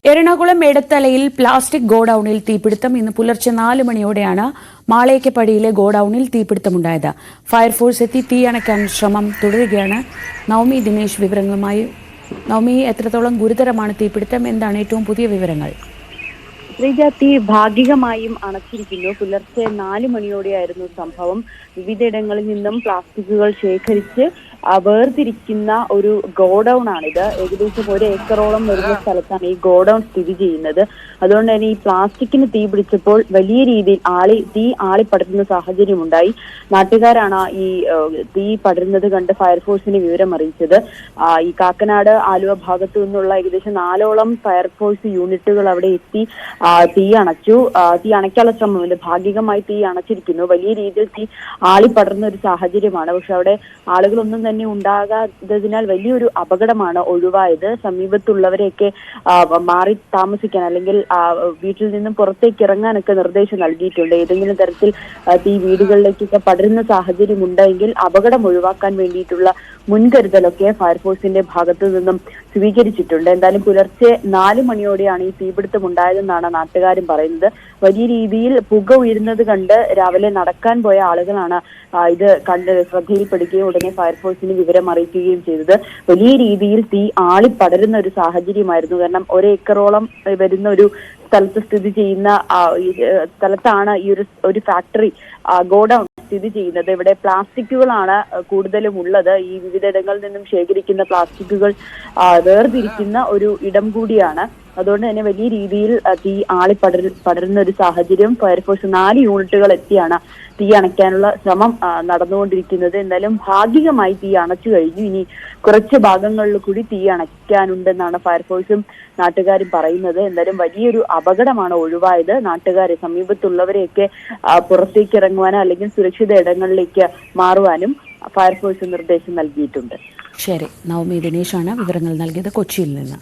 Ernakulam എടത്തലയിൽ plastic ഗോഡൌണിൽ തീപിടുത്തം. ഇന്ന് പുലർച്ചെ 4 മണിയോടെയാണ് മാളേക്കപ്പടിയിലെ ഗോഡൌണിൽ തീപിടുത്തമുണ്ടായത്. ഫയർഫോഴ്സ് എത്തി തീ അണയ്ക്കാൻ ശ്രമം തുടരുകയാണ്. നവമി ദിനേശ് വിവരങ്ങളുമായി. നവമി, എത്രത്തോളം ഗുരുതരമാണ് തീപിടുത്തം? എന്താണ് ഏറ്റവും പുതിയ വിവരങ്ങൾ? തീ ഭാഗികമായും അണച്ചിരിക്കുന്നു. പുലർച്ചെ 4 മണിയോടെയായിരുന്നു സംഭവം. വിവിധയിടങ്ങളിൽ നിന്നും പ്ലാസ്റ്റിക്കുകൾ ശേഖരിച്ച് വേർതിരിക്കുന്ന ഒരു ഗോഡൌൺ ആണിത്. ഏകദേശം 1 ഏക്കറോളം വരുന്ന സ്ഥലത്താണ് ഈ ഗോഡൌൺ സ്ഥിതി ചെയ്യുന്നത്. അതുകൊണ്ട് തന്നെ ഈ പ്ലാസ്റ്റിക്കിന് തീ പിടിച്ചപ്പോൾ വലിയ രീതിയിൽ തീ ആളിപ്പടരുന്ന സാഹചര്യം ഉണ്ടായി. നാട്ടുകാരാണ് ഈ തീ പടരുന്നത് കണ്ട് ഫയർഫോഴ്സിനെ വിവരം അറിയിച്ചത്. ഈ കാക്കനാട് ആലുവ ഭാഗത്തു നിന്നുള്ള ഏകദേശം 4ഓളം ഫയർഫോഴ്സ് യൂണിറ്റുകൾ അവിടെ എത്തി തീ അണച്ചു. തീ അണയ്ക്കാനുള്ള ശ്രമം ഭാഗികമായി തീ അണച്ചിരിക്കുന്നു. വലിയ രീതിയിൽ തീ ആളിപ്പടർന്ന ഒരു സാഹചര്യമാണ്. പക്ഷെ അവിടെ ആളുകളൊന്നും തന്നെ ഉണ്ടാകാത്തതിനാൽ വലിയൊരു അപകടമാണ് ഒഴിവായത്. സമീപത്തുള്ളവരെയൊക്കെ മാറി താമസിക്കാൻ അല്ലെങ്കിൽ വീട്ടിൽ നിന്നും പുറത്തേക്ക് ഇറങ്ങാനൊക്കെ നിർദ്ദേശം നൽകിയിട്ടുണ്ട്. ഏതെങ്കിലും തരത്തിൽ തീ വീടുകളിലേക്കൊക്കെ പടരുന്ന സാഹചര്യം ഉണ്ടെങ്കിൽ അപകടം ഒഴിവാക്കാൻ വേണ്ടിയിട്ടുള്ള മുൻകരുതലൊക്കെ ഫയർഫോഴ്സിന്റെ ഭാഗത്തു നിന്നും സ്വീകരിച്ചിട്ടുണ്ട്. എന്തായാലും പുലർച്ചെ 4 മണിയോടെയാണ് ഈ തീപിടുത്തം ഉണ്ടായതെന്നാണ് നാട്ടുകാരും പറയുന്നത്. വലിയ രീതിയിൽ പുക ഉയരുന്നത് കണ്ട് രാവിലെ നടക്കാൻ പോയ ആളുകളാണ് ഇത് കണ്ട് ശ്രദ്ധയിൽപ്പെടുകയും ഉടനെ ഫയർഫോഴ്സിന് വിവരം അറിയിക്കുകയും ചെയ്തത്. വലിയ രീതിയിൽ തീ ആളിപ്പടരുന്ന ഒരു സാഹചര്യമായിരുന്നു. കാരണം 1 ഏക്കറോളം വരുന്ന ഒരു സ്ഥലത്ത് സ്ഥിതി ചെയ്യുന്ന സ്ഥലത്താണ് ഈ ഒരു ഫാക്ടറി ഗോഡൌൺ സ്ഥിതി ചെയ്യുന്നത്. ഇവിടെ പ്ലാസ്റ്റിക്കുകളാണ് കൂടുതലും ഉള്ളത്. ഈ വിവിധയിടങ്ങളിൽ നിന്നും ശേഖരിക്കുന്ന പ്ലാസ്റ്റിക്കുകൾ വേർതിരിക്കുന്ന ഒരു ഇടം കൂടിയാണ്. അതുകൊണ്ട് തന്നെ വലിയ രീതിയിൽ തീ പടരുന്ന ഒരു സാഹചര്യം. ഫയർഫോഴ്സ് 4 യൂണിറ്റുകൾ എത്തിയാണ് തീ അണയ്ക്കാനുള്ള ശ്രമം നടന്നുകൊണ്ടിരിക്കുന്നത്. എന്തായാലും ഭാഗികമായി തീ അണച്ചു കഴിഞ്ഞു. ഇനി കുറച്ച് ഭാഗങ്ങളിൽ കൂടി തീ അണയ്ക്കാനുണ്ടെന്നാണ് ഫയർഫോഴ്സും നാട്ടുകാരും പറയുന്നത്. എന്തായാലും വലിയൊരു അപകടമാണ് ഒഴിവായത്. നാട്ടുകാരെ സമീപത്തുള്ളവരെയൊക്കെ പുറത്തേക്ക് ഇറങ്ങുവാനോ അല്ലെങ്കിൽ സുരക്ഷിത ഇടങ്ങളിലേക്ക് മാറുവാനും ഫയർഫോഴ്സ് നിർദ്ദേശം നൽകിയിട്ടുണ്ട്. ശരി, നവമി ദിനേശാണ് വിവരങ്ങൾ നൽകിയത് കൊച്ചിയിൽ നിന്ന്.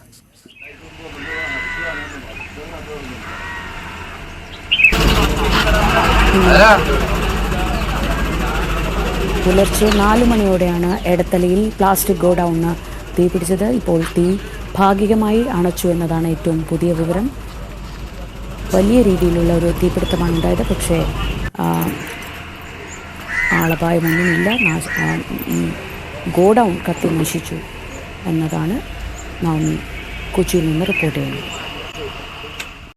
പുലർച്ചെ 4 മണിയോടെയാണ് എടത്തലയിൽ പ്ലാസ്റ്റിക് ഗോഡൌണിന് തീപിടിച്ചത്. ഇപ്പോൾ തീ ഭാഗികമായി അണച്ചു എന്നതാണ് ഏറ്റവും പുതിയ വിവരം. വലിയ രീതിയിലുള്ള ഒരു തീപിടുത്തമാണ് ഉണ്ടായത്. പക്ഷേ ആളപായമൊന്നുമില്ല. ഈ ഗോഡൌൺ കത്തി നശിച്ചു എന്നതാണ് നവമി കൊച്ചിയിൽ നിന്ന് റിപ്പോർട്ട് ചെയ്യുന്നത്.